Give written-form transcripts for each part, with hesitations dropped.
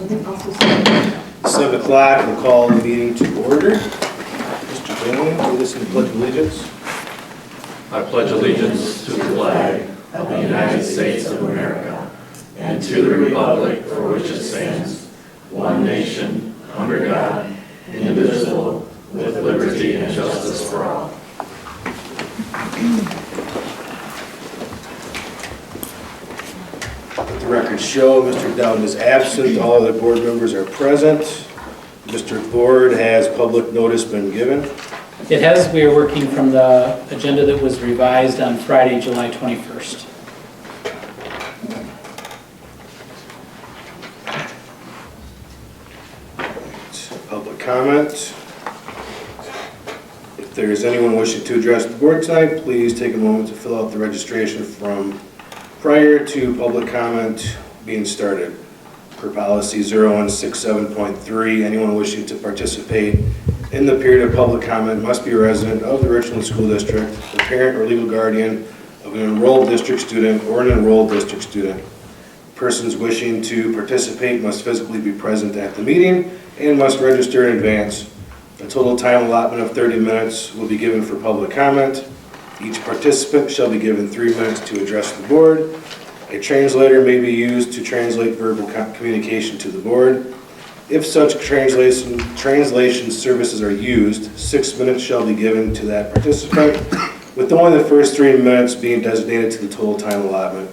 7 o'clock, we'll call the meeting to order. Mr. Bailey, lead us in the Pledge of Allegiance. I pledge allegiance to the flag of the United States of America and to the republic for which it stands, one nation, under God, indivisible, with liberty and justice for all. Let the record show Mr. Dowden is absent. All other board members are present. Mr. Ford, has public notice been given? It has. We are working from the agenda that was revised on Friday, July 21st. Public comment. If there is anyone wishing to address the board tonight, please take a moment to fill out the registration from prior to public comment being started. Per policy 0167.3, anyone wishing to participate in the period of public comment must be a resident of the Richland School District, the parent or legal guardian of an enrolled district student or an enrolled district student. Persons wishing to participate must physically be present at the meeting and must register in advance. A total time allotment of 30 minutes will be given for public comment. Each participant shall be given 3 minutes to address the board. A translator may be used to translate verbal communication to the board. If such translation services are used, 6 minutes shall be given to that participant, with only the first 3 minutes being designated to the total time allotment.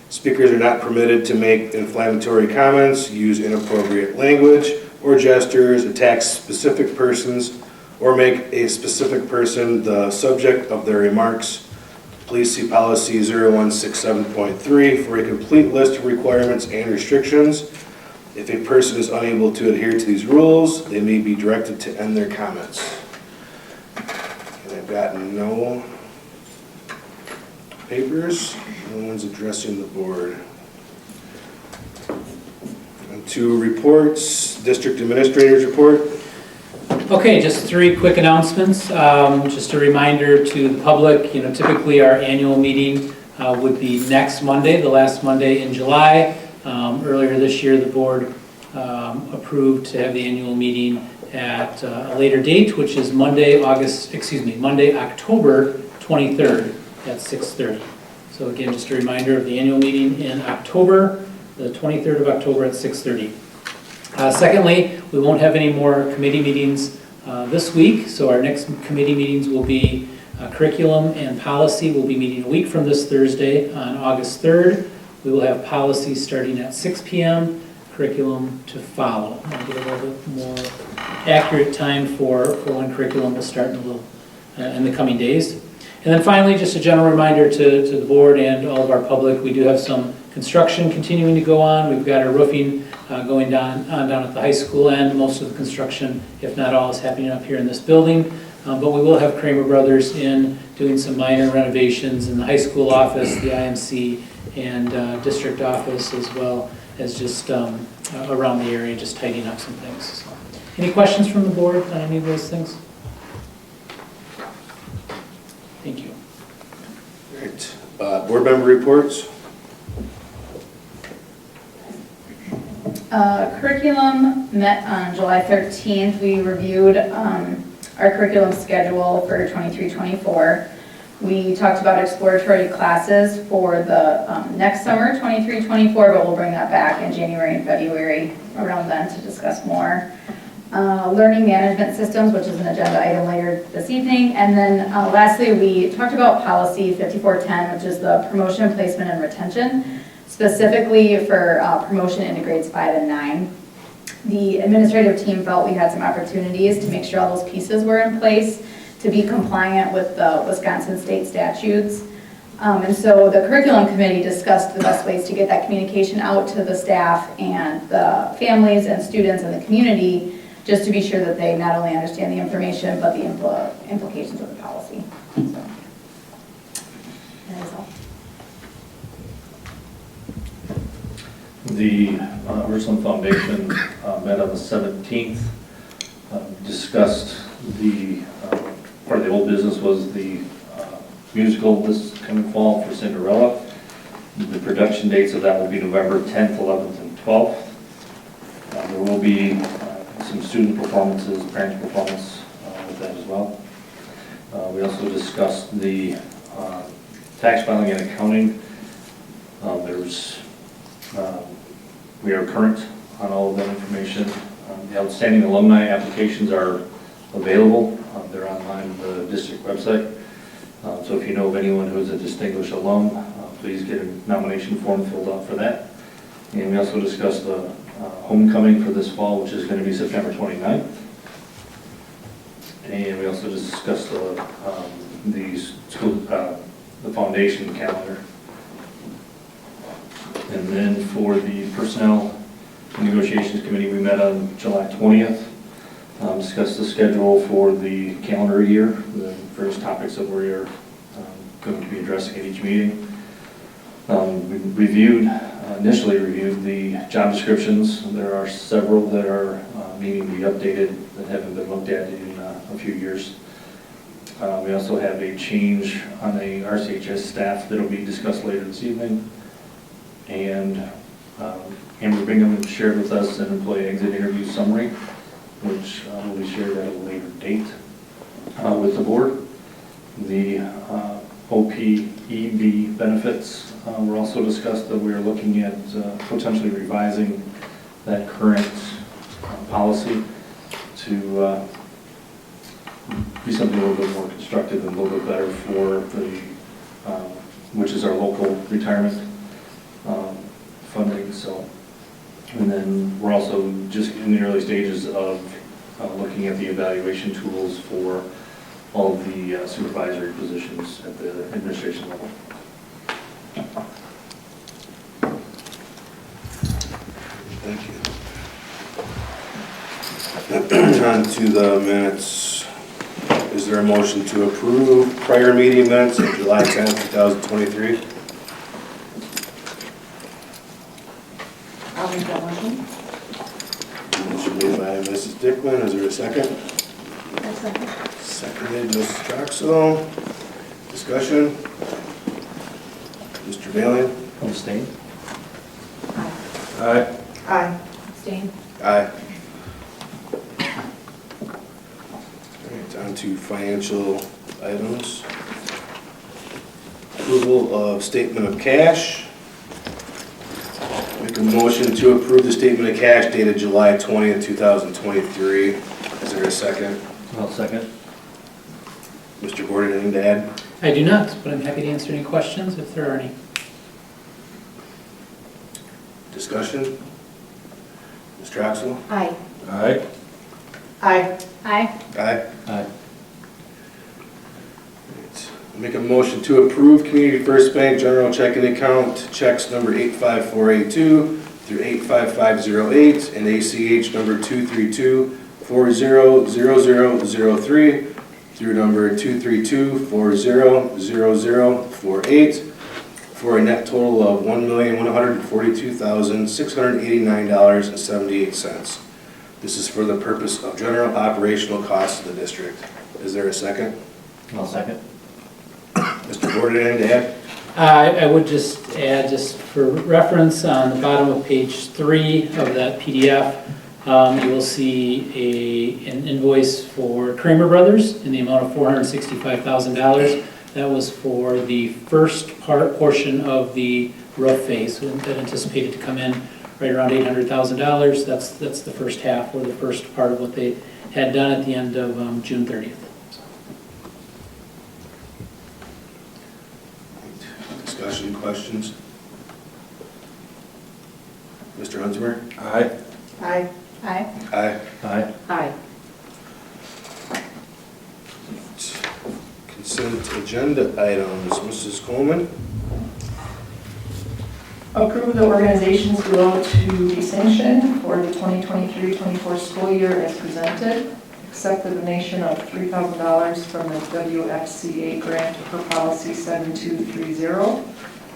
Speakers are not permitted to make inflammatory comments, use inappropriate language or gestures, attack specific persons, or make a specific person the subject of their remarks. Please see policy 0167.3 for a complete list of requirements and restrictions. If a person is unable to adhere to these rules, they may be directed to end their comments. And I've got no papers. No one's addressing the board. And 2 reports. District Administrator's report. Okay, just 3 quick announcements. Just a reminder to the public, typically our annual meeting would be next Monday, the last Monday in July. Earlier this year, the board approved to have the annual meeting at a later date, which is Monday, October 23rd at 6:30. So again, just a reminder of the annual meeting in October, the 23rd of October at 6:30. Secondly, we won't have any more committee meetings this week, so our next committee meetings will be curriculum and policy. We'll be meeting a week from this Thursday on August 3rd. We will have policy starting at 6 p.m., curriculum to follow. I'll get a little bit more accurate time for when curriculum will start in the coming days. And then finally, just a general reminder to the board and all of our public, we do have some construction continuing to go on. We've got our roofing going down at the high school end. Most of the construction, if not all, is happening up here in this building. But we will have Kramer Brothers in doing some minor renovations in the high school office, the IMC, and district office, as well as just around the area, just tidying up some things. So, any questions from the board on any of those things? Thank you. All right. Board member reports. Curriculum met on July 13th. We reviewed our curriculum schedule for 23-24. We talked about exploratory classes for the next summer, 23-24, but we'll bring that back in January and February around then to discuss more. Learning management systems, which is an agenda item later this evening. And then lastly, we talked about policy 5410, which is the promotion, placement, and retention, specifically for promotion into grades 5 and 9. The administrative team felt we had some opportunities to make sure all those pieces were in place to be compliant with the Wisconsin state statutes. And so the curriculum committee discussed the best ways to get that communication out to the staff and the families and students and the community, just to be sure that they not only understand the information, but the implications of the policy. So, that is all. The Richland Foundation met on the 17th, discussed the, part of the old business was the musical this coming fall for Cinderella. The production dates of that will be November 10th, 11th, and 12th. There will be some student performances, parent performance with that as well. We also discussed the tax filing and accounting. We are current on all of that information. The outstanding alumni applications are available. They're online on the district website. So if you know of anyone who is a distinguished alum, please get a nomination form filled out for that. And we also discussed the homecoming for this fall, which is going to be September 29th. And we also discussed the foundation calendar. And then for the Personnel Negotiations Committee, we met on July 20th. Discussed the schedule for the calendar year, the various topics that we're going to be addressing at each meeting. We initially reviewed the job descriptions. There are several that are needing to be updated that haven't been looked at in a few years. We also have a change on the RCHS staff that will be discussed later this evening. And Amber Bingham shared with us an employee exit interview summary, which will be shared at a later date with the board. The OPEB benefits were also discussed, that we are looking at potentially revising that current policy to be something a little bit more constructive and a little bit better for the, which is our local retirement funding. So, and then we're also just in the early stages of looking at the evaluation tools for all of the supervisory positions at the administration level. Thank you. On to the minutes. Is there a motion to approve prior meeting minutes of July 10th, 2023? I'll make that motion. Motion made by Mrs. Dickman. Is there a second? I'll second. Seconded, Mrs. Troxel. Discussion? Mr. Bailey? Abstain? Aye. Aye. Aye. Abstain. Aye. All right, on to financial items. Approval of statement of cash. Make a motion to approve the statement of cash dated July 20th, 2023. Is there a second? I'll second. Mr. Gordon, anything to add? I do not, but I'm happy to answer any questions if there are any. Discussion? Ms. Troxel? Aye. Aye. Aye. Aye. Aye. Aye. Make a motion to approve Community First Bank General Checking Account checks number 85482 through 85508 and ACH number 232400003 through number 232400048 for a net total of $1,142,689.78. This is for the purpose of general operational costs of the district. Is there a second? I'll second. Mr. Gordon, anything to add? I would just add, just for reference, on the bottom of page 3 of that PDF, you will see an invoice for Kramer Brothers in the amount of $465,000. That was for the first portion of the roof phase, so that anticipated to come in right around $800,000. That's the first half, or the first part of what they had done at the end of June 30th. Discussion, questions? Mr. Huntsmer? Aye. Aye. Aye. Aye. Aye. Aye. Consent agenda items, Mrs. Coleman? Approve the organizations below to distinction for the 2023-24 school year as presented. Accept the donation of $3,000 from the WFCA grant per policy 7230.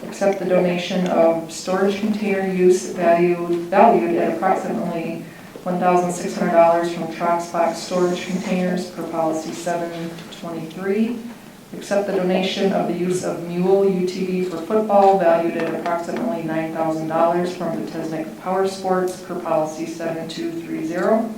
Accept the donation of storage container use valued at approximately $1,600 from Trox Box storage containers per policy 723. Accept the donation of the use of Mule UTV for football valued at approximately $9,000 from the Tesnick Power Sports per policy 7230.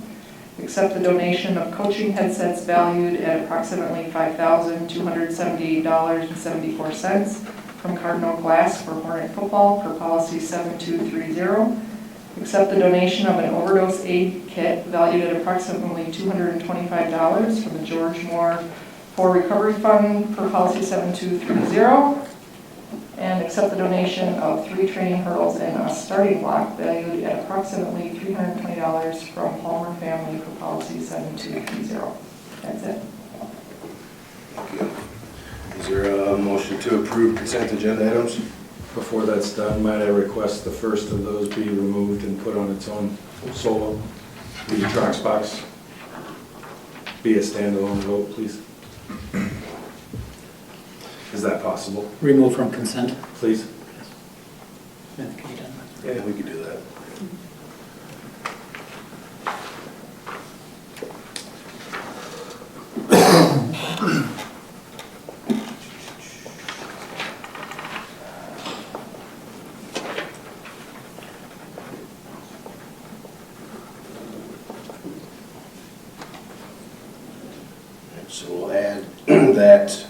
Accept the donation of coaching headsets valued at approximately $5,278.74 from Cardinal Glass for Hornet football per policy 7230. Accept the donation of an overdose aid kit valued at approximately $225 from the George Moore for Recovery Fund per policy 7230. And accept the donation of 3 training hurdles and a starting block valued at approximately $320 from Palmer Family for policy 7230. That's it. Thank you. Is there a motion to approve consent agenda items? Before that's done, might I request the first of those be removed and put on its own solo? The Trox box be a standalone vote, please. Is that possible, Remove from consent. please? Smith, can you done that? Yeah, we could do that. So we'll add that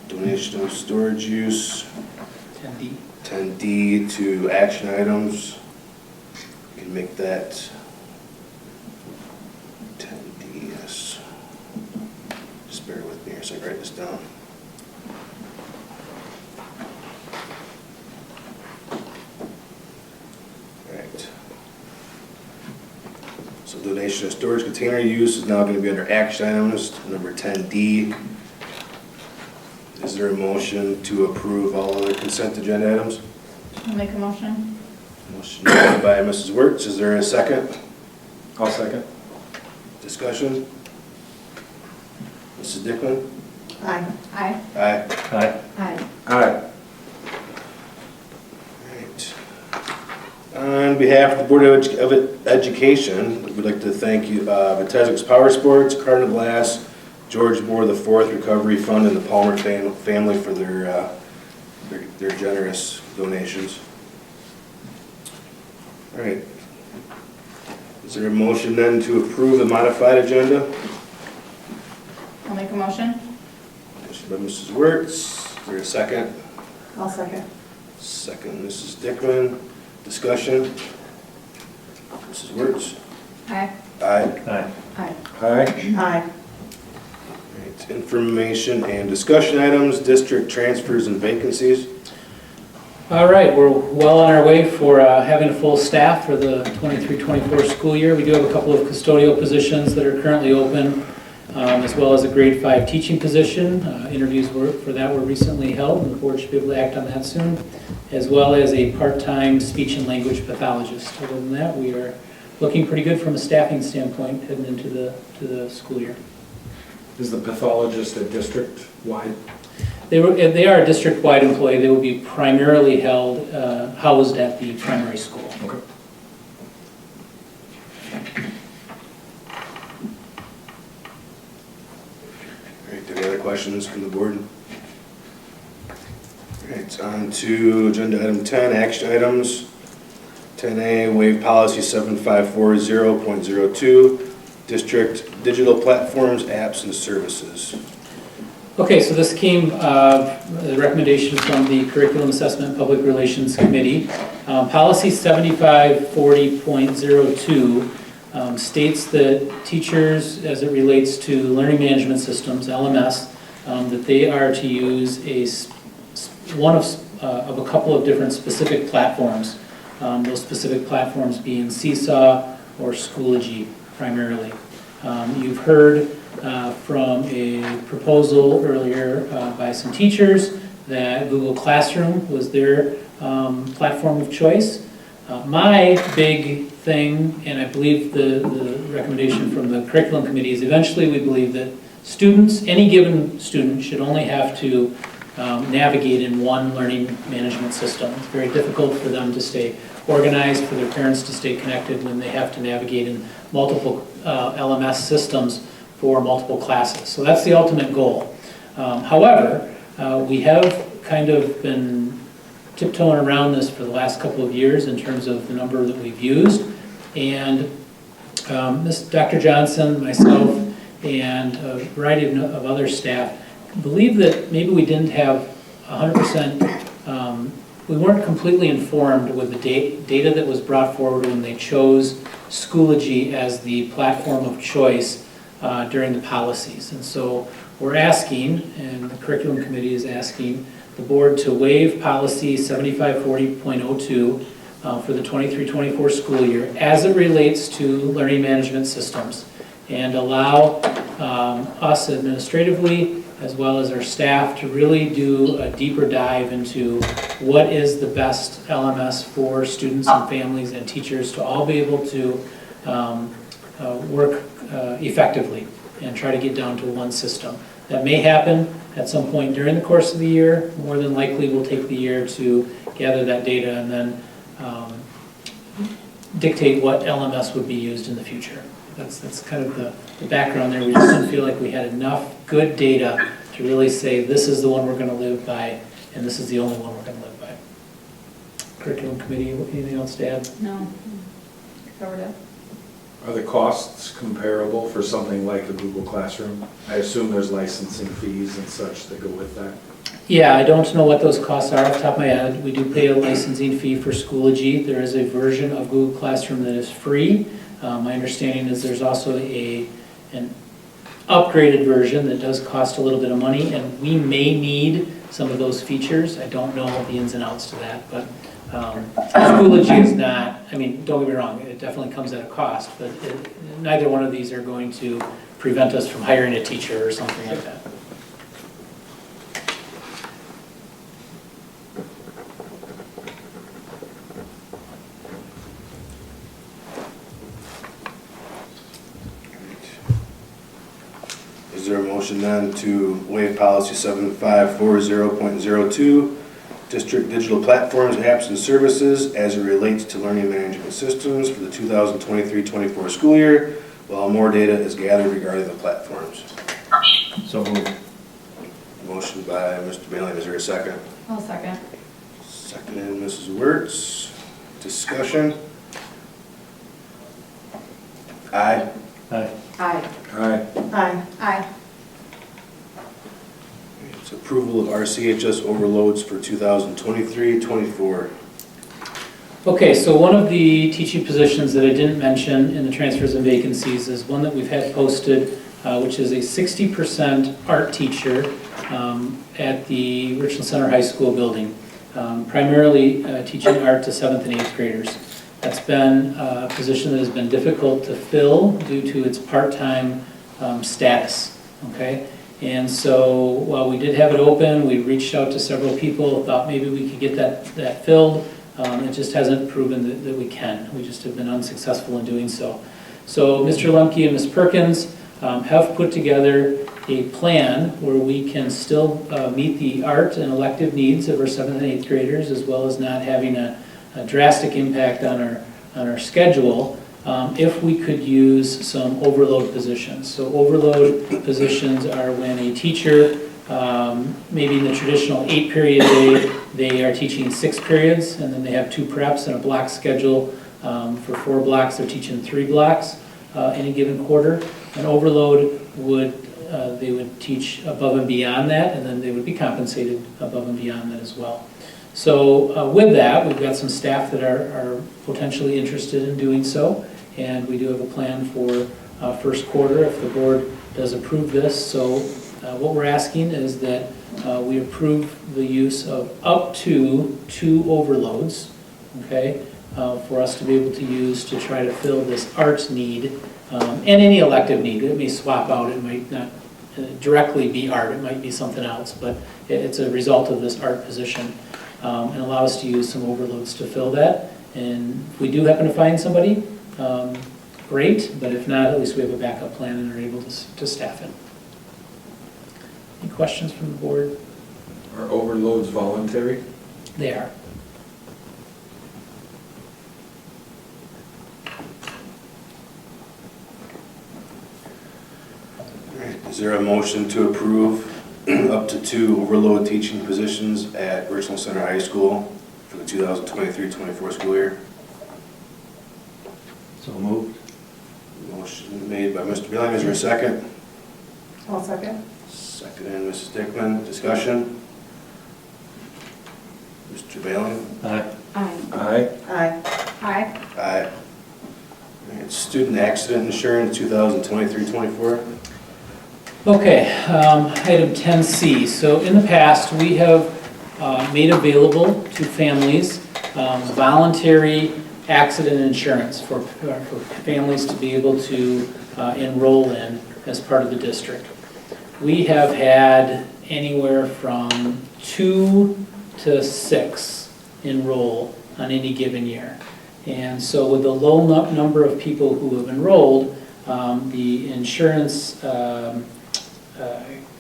donation of storage use, 10D. 10D to action items. You can make that 10D, yes. Just bear with me here so I can write this down. Alright. So donation of storage container use is now going to be under action items, number 10D. Is there a motion to approve all other consent agenda items? I'll make a motion. Motion made by Mrs. Wertz. Is there a second? I'll second. Discussion? Mrs. Dickman? Aye. Aye. Aye. Aye. Aye. Aye. Right. On behalf of the Board of Education, we'd like to thank you, Tesnick's Power Sports, Cardinal Glass, George Moore the Fourth Recovery Fund, and the Palmer family for their generous donations. All right. Is there a motion then to approve the modified agenda? I'll make a motion. Motion by Mrs. Wertz. Is there a second? I'll second. Second, Mrs. Dickman. Discussion? Mrs. Wertz? Aye. Aye. Aye. Aye. Aye. Aye. Right, information and discussion items, district transfers and vacancies. All right, we're well on our way for having a full staff for the 23-24 school year. We do have a couple of custodial positions that are currently open, as well as a grade 5 teaching position. Interviews for that were recently held, and the board should be able to act on that soon, as well as a part-time speech and language pathologist. Other than that, we are looking pretty good from a staffing standpoint heading into the school year. Is the pathologist a district-wide? They are a district-wide employee. They will be primarily housed at the primary school. Okay. All right, any other questions from the board? All right, on to agenda item 10, action items. 10A, waive policy 7540.02, district digital platforms, apps, and services. Okay, so this came, the recommendation from the Curriculum Assessment Public Relations Committee. Policy 7540.02 states that teachers, as it relates to learning management systems, LMS, that they are to use one of a couple of different specific platforms. Those specific platforms being Seesaw or Schoology primarily. You've heard from a proposal earlier by some teachers that Google Classroom was their platform of choice. My big thing, and I believe the recommendation from the curriculum committee is eventually we believe that students, any given student, should only have to navigate in one learning management system. It's very difficult for them to stay organized, for their parents to stay connected when they have to navigate in multiple LMS systems for multiple classes. So that's the ultimate goal. However, we have kind of been tiptoeing around this for the last couple of years in terms of the number that we've used. And Dr. Johnson, myself, and a variety of other staff believe that maybe we didn't have 100%, we weren't completely informed with the data that was brought forward when they chose Schoology as the platform of choice during the policies. And so we're asking, and the curriculum committee is asking, the board to waive policy 7540.02 for the 23-24 school year as it relates to learning management systems, and allow us administratively as well as our staff to really do a deeper dive into what is the best LMS for students and families and teachers to all be able to work effectively and try to get down to one system. That may happen at some point during the course of the year. More than likely, we'll take the year to gather that data and then dictate what LMS would be used in the future. That's kind of the background there. We just didn't feel like we had enough good data to really say this is the one we're going to live by and this is the only one we're going to live by. Curriculum committee, anything else to add? No. Covered it. Are the costs comparable for something like a Google Classroom? I assume there's licensing fees and such that go with that. Yeah, I don't know what those costs are off the top of my head. We do pay a licensing fee for Schoology. There is a version of Google Classroom that is free. My understanding is there's also an upgraded version that does cost a little bit of money, and we may need some of those features. I don't know the ins and outs to that, but Schoology is not, I mean, don't get me wrong, it definitely comes at a cost, but neither one of these are going to prevent us from hiring a teacher or something like that. Is there a motion then to waive policy 7540.02, district digital platforms, apps, and services as it relates to learning management systems for the 2023-24 school year, while more data is gathered regarding the platforms? So moved. Motion by Mr. Bailey, is there a second? I'll second. Seconded, Mrs. Wertz. Discussion? Aye. Aye. Aye. Aye. Aye. Aye. It's approval of RCHS overloads for 2023-24. Okay, so one of the teaching positions that I didn't mention in the transfers and vacancies is one that we've had posted, which is a 60% art teacher at the Richland Center High School building, primarily teaching art to 7th and 8th graders. That's been a position that has been difficult to fill due to its part-time status, okay? And so while we did have it open, we reached out to several people, thought maybe we could get that filled. It just hasn't proven that we can. We just have been unsuccessful in doing so. So Mr. Lemke and Ms. Perkins have put together a plan where we can still meet the art and elective needs of our 7th and 8th graders, as well as not having a drastic impact on our schedule if we could use some overload positions. So overload positions are when a teacher, maybe in the traditional 8-period day, they are teaching 6 periods, and then they have 2 preps and a block schedule. For 4 blocks, they're teaching 3 blocks any given quarter. An overload they would teach above and beyond that, and then they would be compensated above and beyond that as well. So with that, we've got some staff that are potentially interested in doing so, and we do have a plan for first quarter if the board does approve this. So what we're asking is that we approve the use of up to 2 overloads, okay, for us to be able to use to try to fill this arts need and any elective need. It may swap out, it might not directly be art, it might be something else, but it's a result of this art position. And allow us to use some overloads to fill that. And if we do happen to find somebody, great, but if not, at least we have a backup plan and are able to staff it. Any questions from the board? Are overloads voluntary? They are. Is there a motion to approve up to 2 overload teaching positions at Richland Center High School for the 2023-24 school year. So moved. Motion made by Mr. Billing, is there a second? I'll second. Seconded, Mrs. Dickman, discussion? Mr. Billing? Aye. Aye. Aye. Aye. Aye. Aye. All right, student accident insurance, 2023-24. Okay, item 10C. So in the past, we have made available to families voluntary accident insurance for families to be able to enroll in as part of the district. We have had anywhere from 2 to 6 enroll on any given year. And so with the low number of people who have enrolled, the insurance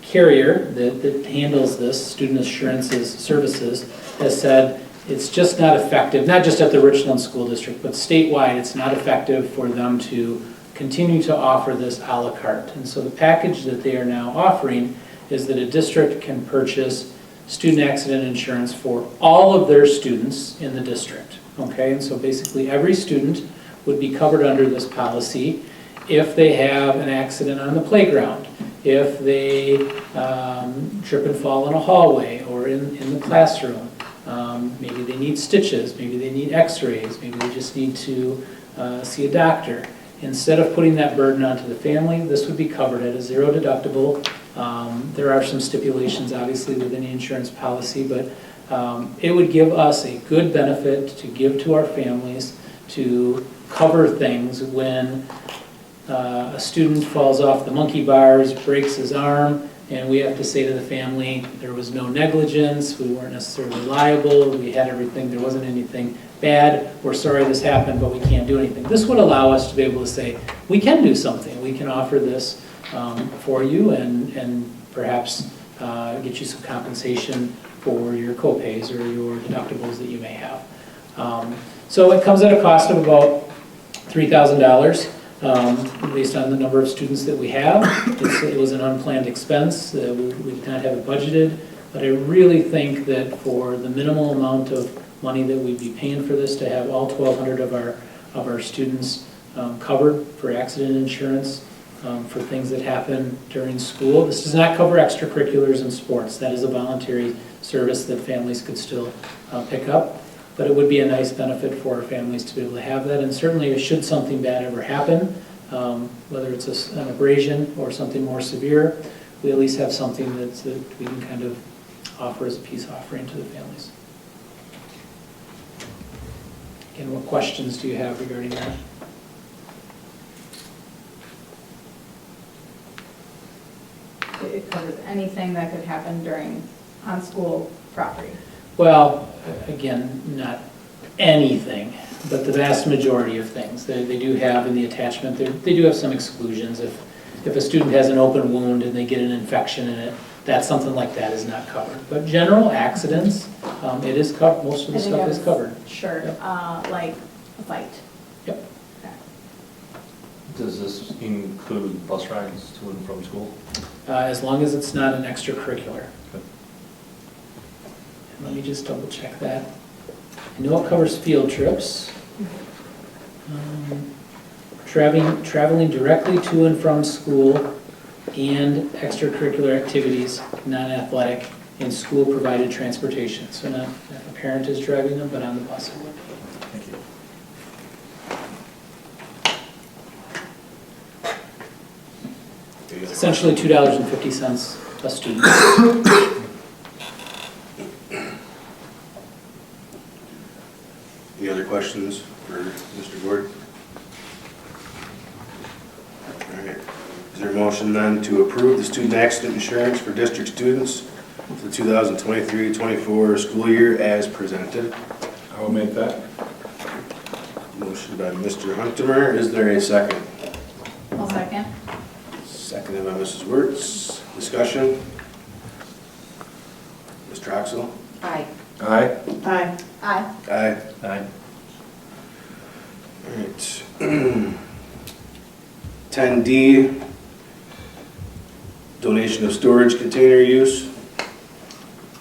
carrier that handles this, Student Assurances Services, has said it's just not effective, not just at the Richland School District, but statewide, it's not effective for them to continue to offer this a la carte. And so the package that they are now offering is that a district can purchase student accident insurance for all of their students in the district. Okay, and so basically every student would be covered under this policy if they have an accident on the playground, if they trip and fall in a hallway or in the classroom. Maybe they need stitches, maybe they need x-rays, maybe they just need to see a doctor. Instead of putting that burden onto the family, this would be covered at a 0 deductible. There are some stipulations obviously within the insurance policy, but it would give us a good benefit to give to our families to cover things when a student falls off the monkey bars, breaks his arm, and we have to say to the family, there was no negligence, we weren't necessarily liable, we had everything, there wasn't anything bad, we're sorry this happened, but we can't do anything. This would allow us to be able to say, we can do something, we can offer this for you and perhaps get you some compensation for your co-pays or your deductibles that you may have. So it comes at a cost of about $3,000. Based on the number of students that we have. It was an unplanned expense. We did not have it budgeted, but I really think that for the minimal amount of money that we'd be paying for this, to have all 1,200 of our students covered for accident insurance for things that happen during school. This does not cover extracurriculars and sports. That is a voluntary service that families could still pick up. But it would be a nice benefit for our families to be able to have that. And certainly, should something bad ever happen, whether it's an abrasion or something more severe, we at least have something that we can kind of offer as a peace offering to the families. Again, what questions do you have regarding that? It covers anything that could happen on school property. Well, again, not anything, but the vast majority of things. They do have in the attachment, they do have some exclusions. If a student has an open wound and they get an infection in it, that's something like that is not covered. But general accidents, it is covered, most of the stuff is covered. Sure, Yep. like a fight. Yep. Okay. Does this include bus rides to and from school? As long as it's not an extracurricular. Okay. Let me just double check that. I know it covers field trips. Traveling directly to and from school and extracurricular activities, non-athletic, and school-provided transportation. So not if a parent is driving them, but on the bus it would be. Thank you. Essentially $2.50 a student. Any other questions for Mr. Gord? All right. Is there a motion then to approve the student accident insurance for district students for the 2023-24 school year as presented? I will make that. Motion by Mr. Huntemer. Is there a second? I'll second. Seconded by Mrs. Wertz. Discussion? Ms. Troxel? Aye. Aye. Aye. Aye. Aye. Aye. All right. 10D, donation donation of storage container use.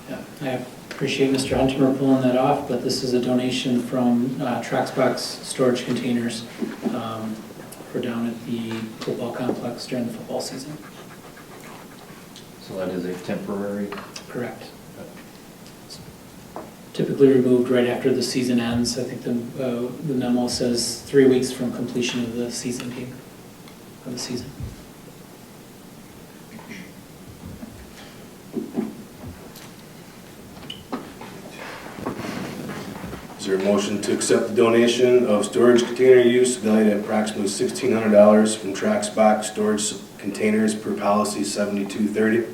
Yeah, I appreciate Mr. Hunter pulling that off, but this is a donation from Traxbox Storage Containers for down at the football complex during the football season. So that is a temporary. Correct. Typically removed right after the season ends. I think the memo says 3 weeks from completion of the season game, of the season. Is there a motion to accept the donation of storage container use valued at approximately $1,600 from Traxbox Storage Containers per policy 7230?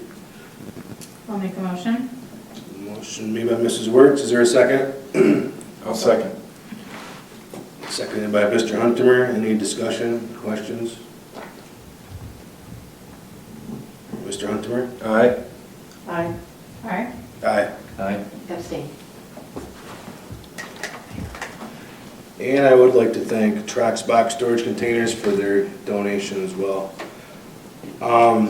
I'll make a motion. Motion made by Mrs. Wertz. Is there a second? I'll second. Seconded by Mr. Hunter. Any discussion, questions? Mr. Hunter? Aye. Aye. Aye. Aye. Aye. Abstain. And I would like to thank Traxbox Storage Containers for their donation as well. I'll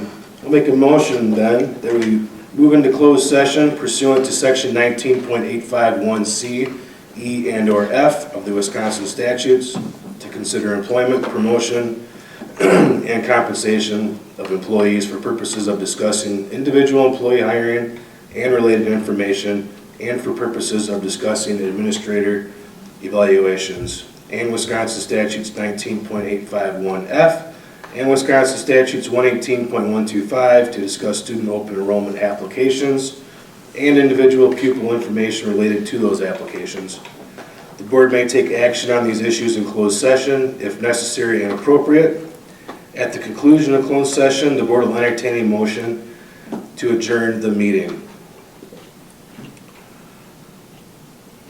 make a motion then that we move into closed session pursuant to section 19.851C, E and/or F of the Wisconsin statutes to consider employment, promotion, and compensation of employees for purposes of discussing individual employee hiring and related information, and for purposes of discussing administrator evaluations, and Wisconsin statutes 19.851F and Wisconsin statutes 118.125 to discuss student open enrollment applications and individual pupil information related to those applications. The board may take action on these issues in closed session if necessary and appropriate. At the conclusion of closed session, the board will entertain a motion to adjourn the meeting.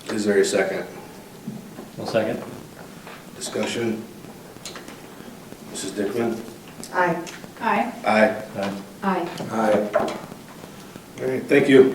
Is there a second? One second. Discussion? Mrs. Dickman? Aye. Aye. Aye. Aye. Aye. Aye. All right, thank you.